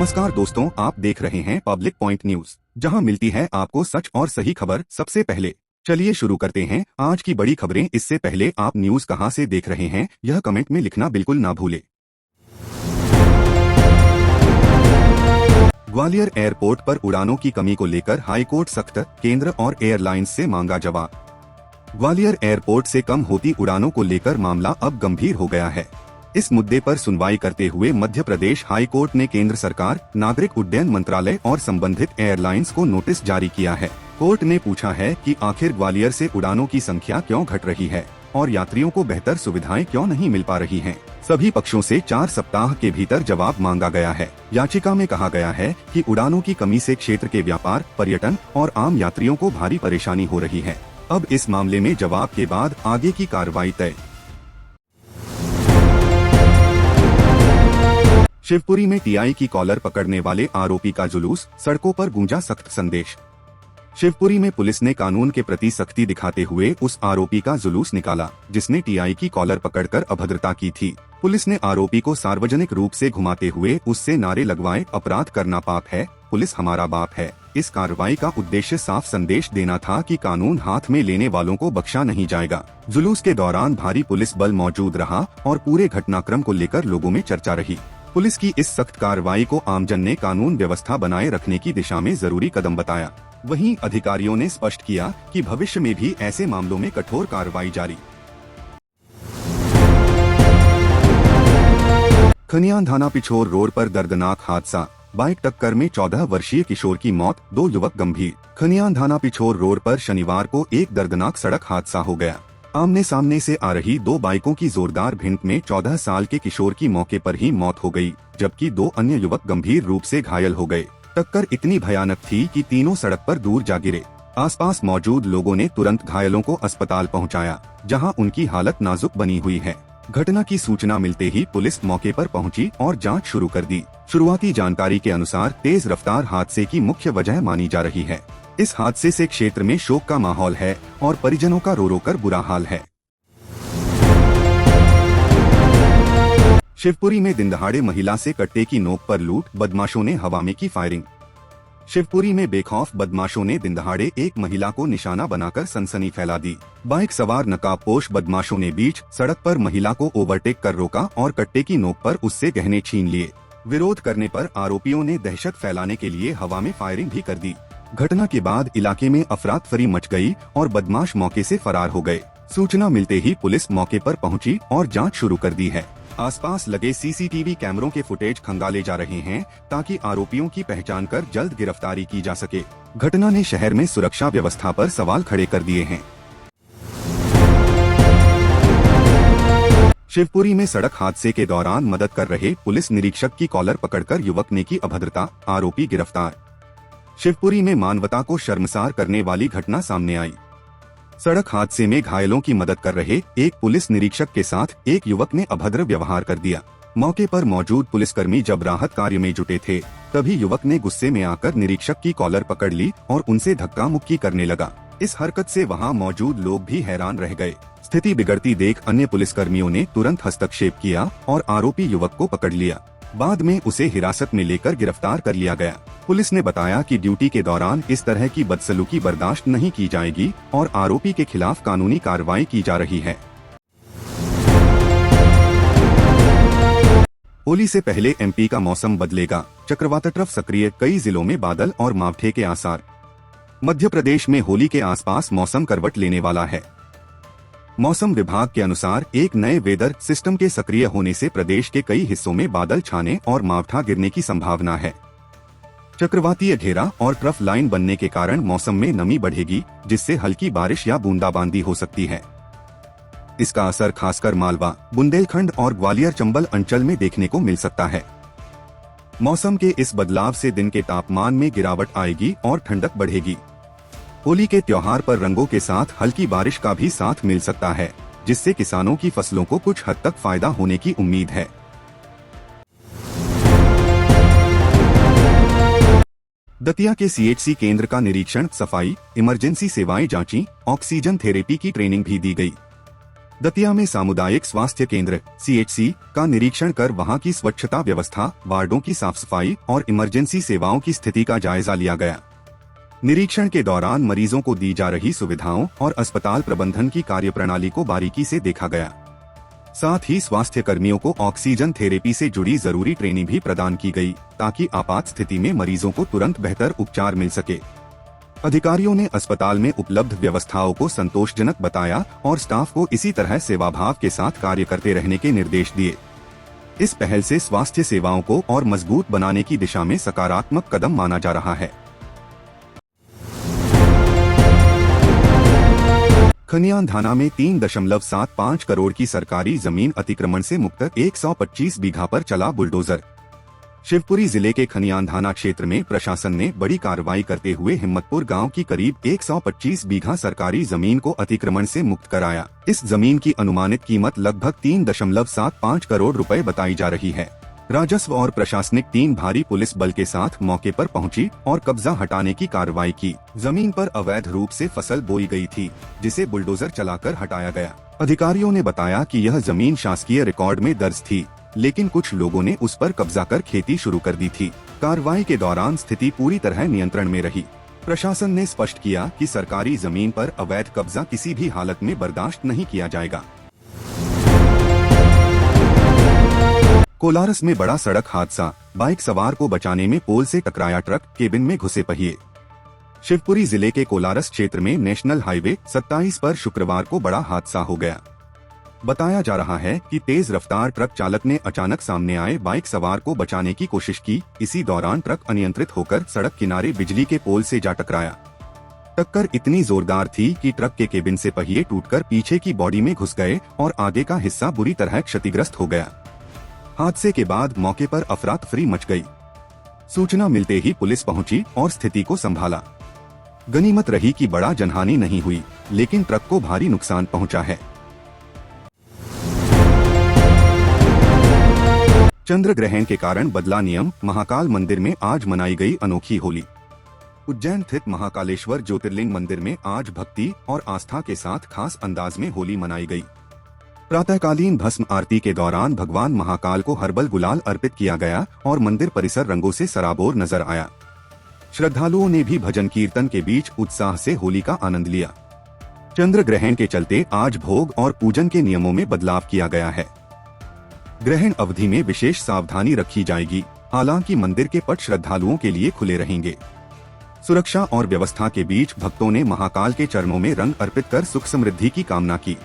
नमस्कार दोस्तों, आप देख रहे हैं पब्लिक पॉइंट न्यूज, जहां मिलती है आपको सच और सही खबर सबसे पहले। चलिए शुरू करते हैं आज की बड़ी खबरें। इससे पहले आप न्यूज कहां से देख रहे हैं यह कमेंट में लिखना बिल्कुल ना भूले। ग्वालियर एयरपोर्ट पर उड़ानों की कमी को लेकर हाईकोर्ट सख्त, केंद्र और एयरलाइंस से मांगा जवाब। ग्वालियर एयरपोर्ट से कम होती उड़ानों को लेकर मामला अब गंभीर हो गया है। इस मुद्दे पर सुनवाई करते हुए मध्य प्रदेश हाई कोर्ट ने केंद्र सरकार, नागरिक उड्डयन मंत्रालय और संबंधित एयरलाइंस को नोटिस जारी किया है। कोर्ट ने पूछा है कि आखिर ग्वालियर से उड़ानों की संख्या क्यों घट रही है और यात्रियों को बेहतर सुविधाएं क्यों नहीं मिल पा रही हैं। सभी पक्षों से 4 सप्ताह के भीतर जवाब मांगा गया है। याचिका में कहा गया है कि उड़ानों की कमी से क्षेत्र के व्यापार, पर्यटन और आम यात्रियों को भारी परेशानी हो रही है। अब इस मामले में जवाब के बाद आगे की कार्रवाई तय। शिवपुरी में टीआई की कॉलर पकड़ने वाले आरोपी का जुलूस, सड़कों पर गूंजा सख्त संदेश। शिवपुरी में पुलिस ने कानून के प्रति सख्ती दिखाते हुए उस आरोपी का जुलूस निकाला जिसने टीआई की कॉलर पकड़कर अभद्रता की थी। पुलिस ने आरोपी को सार्वजनिक रूप से घुमाते हुए उससे नारे लगवाए, अपराध करना पाप है, पुलिस हमारा बाप है। इस कार्रवाई का उद्देश्य साफ संदेश देना था कि कानून हाथ में लेने वालों को बख्शा नहीं जाएगा। जुलूस के दौरान भारी पुलिस बल मौजूद रहा और पूरे घटनाक्रम को लेकर लोगों में चर्चा रही। पुलिस की इस सख्त कार्रवाई को आमजन ने कानून व्यवस्था बनाए रखने की दिशा में जरूरी कदम बताया। वहीं अधिकारियों ने स्पष्ट किया कि भविष्य में भी ऐसे मामलों में कठोर कार्रवाई जारी। खनियान थाना पिछोर रोड पर दर्दनाक हादसा, बाइक टक्कर में 14 वर्षीय किशोर की मौत, 2 युवक गंभीर। खनियान थाना पिछोर रोड पर शनिवार को एक दर्दनाक सड़क हादसा हो गया। आमने सामने से आ रही 2 बाइकों की जोरदार भिड़ंत में 14 साल के किशोर की मौके पर ही मौत हो गई, जबकि 2 अन्य युवक गंभीर रूप से घायल हो गए। टक्कर इतनी भयानक थी कि तीनों सड़क पर दूर जा गिरे। आसपास मौजूद लोगों ने तुरंत घायलों को अस्पताल पहुंचाया, जहां उनकी हालत नाजुक बनी हुई है। घटना की सूचना मिलते ही पुलिस मौके पर पहुंची और जांच शुरू कर दी। शुरुआती जानकारी के अनुसार तेज रफ्तार हादसे की मुख्य वजह मानी जा रही है। इस हादसे से क्षेत्र में शोक का माहौल है और परिजनों का रो रो कर बुरा हाल है। शिवपुरी में दिनदहाड़े महिला से कट्टे की नोक पर लूट, बदमाशों ने हवा में की फायरिंग। शिवपुरी में बेखौफ बदमाशों ने दिनदहाड़े एक महिला को निशाना बनाकर सनसनी फैला दी। बाइक सवार नकाबपोश बदमाशों ने बीच सड़क पर महिला को ओवरटेक कर रोका और कट्टे की नोक पर उससे गहने छीन लिए। विरोध करने पर आरोपियों ने दहशत फैलाने के लिए हवा में फायरिंग भी कर दी। घटना के बाद इलाके में अफरा-तफरी मच गई और बदमाश मौके से फरार हो गए। सूचना मिलते ही पुलिस मौके पर पहुंची और जांच शुरू कर दी है। आसपास लगे सीसीटीवी कैमरों के फुटेज खंगाले जा रहे हैं ताकि आरोपियों की पहचान कर जल्द गिरफ्तारी की जा सके। घटना ने शहर में सुरक्षा व्यवस्था पर सवाल खड़े कर दिए हैं। शिवपुरी में सड़क हादसे के दौरान मदद कर रहे पुलिस निरीक्षक की कॉलर पकड़कर युवक ने की अभद्रता, आरोपी गिरफ्तार। शिवपुरी में मानवता को शर्मसार करने वाली घटना सामने आई। सड़क हादसे में घायलों की मदद कर रहे एक पुलिस निरीक्षक के साथ एक युवक ने अभद्र व्यवहार कर दिया। मौके पर मौजूद पुलिसकर्मी जब राहत कार्य में जुटे थे, तभी युवक ने गुस्से में आकर निरीक्षक की कॉलर पकड़ ली और उनसे धक्का मुक्की करने लगा। इस हरकत से वहां मौजूद लोग भी हैरान रह गए। स्थिति बिगड़ती देख अन्य पुलिसकर्मियों ने तुरंत हस्तक्षेप किया और आरोपी युवक को पकड़ लिया। बाद में उसे हिरासत में लेकर गिरफ्तार कर लिया गया। पुलिस ने बताया कि ड्यूटी के दौरान इस तरह की बदसलूकी बर्दाश्त नहीं की जाएगी और आरोपी के खिलाफ कानूनी कार्रवाई की जा रही है। होली से पहले एमपी का मौसम बदलेगा, चक्रवात ट्रफ सक्रिय, कई जिलों में बादल और मावठे के आसार। मध्य प्रदेश में होली के आसपास मौसम करवट लेने वाला है। मौसम विभाग के अनुसार एक नए वेदर सिस्टम के सक्रिय होने से प्रदेश के कई हिस्सों में बादल छाने और मावठा गिरने की संभावना है। चक्रवातीय घेरा और ट्रफ लाइन बनने के कारण मौसम में नमी बढ़ेगी, जिससे हल्की बारिश या बूंदाबांदी हो सकती है। इसका असर खासकर मालवा, बुंदेलखंड और ग्वालियर चंबल अंचल में देखने को मिल सकता है। मौसम के इस बदलाव से दिन के तापमान में गिरावट आएगी और ठंडक बढ़ेगी। होली के त्योहार पर रंगों के साथ हल्की बारिश का भी साथ मिल सकता है, जिससे किसानों की फसलों को कुछ हद तक फायदा होने की उम्मीद है। दतिया के सीएचसी केंद्र का निरीक्षण, सफाई, इमरजेंसी सेवाएं जांची, ऑक्सीजन थेरेपी की ट्रेनिंग भी दी गई। दतिया में सामुदायिक स्वास्थ्य केंद्र CHC का निरीक्षण कर वहां की स्वच्छता व्यवस्था, वार्डों की साफ सफाई और इमरजेंसी सेवाओं की स्थिति का जायजा लिया गया। निरीक्षण के दौरान मरीजों को दी जा रही सुविधाओं और अस्पताल प्रबंधन की कार्यप्रणाली को बारीकी से देखा गया। साथ ही स्वास्थ्य कर्मियों को ऑक्सीजन थेरेपी से जुड़ी जरूरी ट्रेनिंग भी प्रदान की गई, ताकि आपात स्थिति में मरीजों को तुरंत बेहतर उपचार मिल सके। अधिकारियों ने अस्पताल में उपलब्ध व्यवस्थाओं को संतोषजनक बताया और स्टाफ को इसी तरह सेवाभाव के साथ कार्य करते रहने के निर्देश दिए। इस पहल से स्वास्थ्य सेवाओं को और मजबूत बनाने की दिशा में सकारात्मक कदम माना जा रहा है। खनियान थाना में 3.75 करोड़ की सरकारी जमीन अतिक्रमण से मुक्त 125 बीघा पर चला बुलडोजर। शिवपुरी जिले के खनियान थाना क्षेत्र में प्रशासन ने बड़ी कार्रवाई करते हुए हिम्मतपुर गांव की करीब 125 बीघा सरकारी जमीन को अतिक्रमण से मुक्त कराया। इस जमीन की अनुमानित कीमत लगभग 3.75 करोड़ रुपए बताई जा रही है। राजस्व और प्रशासनिक टीम भारी पुलिस बल के साथ मौके पर पहुंची और कब्जा हटाने की कार्रवाई की। जमीन पर अवैध रूप से फसल बोई गई थी, जिसे बुलडोजर चलाकर हटाया गया। अधिकारियों ने बताया कि यह जमीन शासकीय रिकॉर्ड में दर्ज थी, लेकिन कुछ लोगों ने उस पर कब्जा कर खेती शुरू कर दी थी। कार्रवाई के दौरान स्थिति पूरी तरह नियंत्रण में रही। प्रशासन ने स्पष्ट किया कि सरकारी जमीन पर अवैध कब्जा किसी भी हालत में बर्दाश्त नहीं किया जाएगा। कोलारस में बड़ा सड़क हादसा, बाइक सवार को बचाने में पोल से टकराया ट्रक, केबिन में घुसे पहिए। शिवपुरी जिले के कोलारस क्षेत्र में नेशनल हाईवे 27 पर शुक्रवार को बड़ा हादसा हो गया। बताया जा रहा है कि तेज रफ्तार ट्रक चालक ने अचानक सामने आए बाइक सवार को बचाने की कोशिश की। इसी दौरान ट्रक अनियंत्रित होकर सड़क किनारे बिजली के पोल से जा टकराया। टक्कर इतनी जोरदार थी कि ट्रक के केबिन से पहिए टूटकर पीछे की बॉडी में घुस गए और आगे का हिस्सा बुरी तरह क्षतिग्रस्त हो गया। हादसे के बाद मौके पर अफरा तफरी मच गई। सूचना मिलते ही पुलिस पहुंची और स्थिति को संभाला। गनीमत रही कि बड़ा जनहानि नहीं हुई, लेकिन ट्रक को भारी नुकसान पहुंचा है। चंद्र ग्रहण के कारण बदला नियम, महाकाल मंदिर में आज मनाई गई अनोखी होली। उज्जैन स्थित महाकालेश्वर ज्योतिर्लिंग मंदिर में आज भक्ति और आस्था के साथ खास अंदाज में होली मनाई गई। प्रातःकालीन भस्म आरती के दौरान भगवान महाकाल को हर्बल गुलाल अर्पित किया गया और मंदिर परिसर रंगों से सराबोर नजर आया। श्रद्धालुओं ने भी भजन कीर्तन के बीच उत्साह से होली का आनंद लिया। चंद्र ग्रहण के चलते आज भोग और पूजन के नियमों में बदलाव किया गया है। ग्रहण अवधि में विशेष सावधानी रखी जाएगी, हालांकि मंदिर के पट श्रद्धालुओं के लिए खुले रहेंगे। सुरक्षा और व्यवस्था के बीच भक्तों ने महाकाल के चरणों में रंग अर्पित कर सुख समृद्धि की कामना की।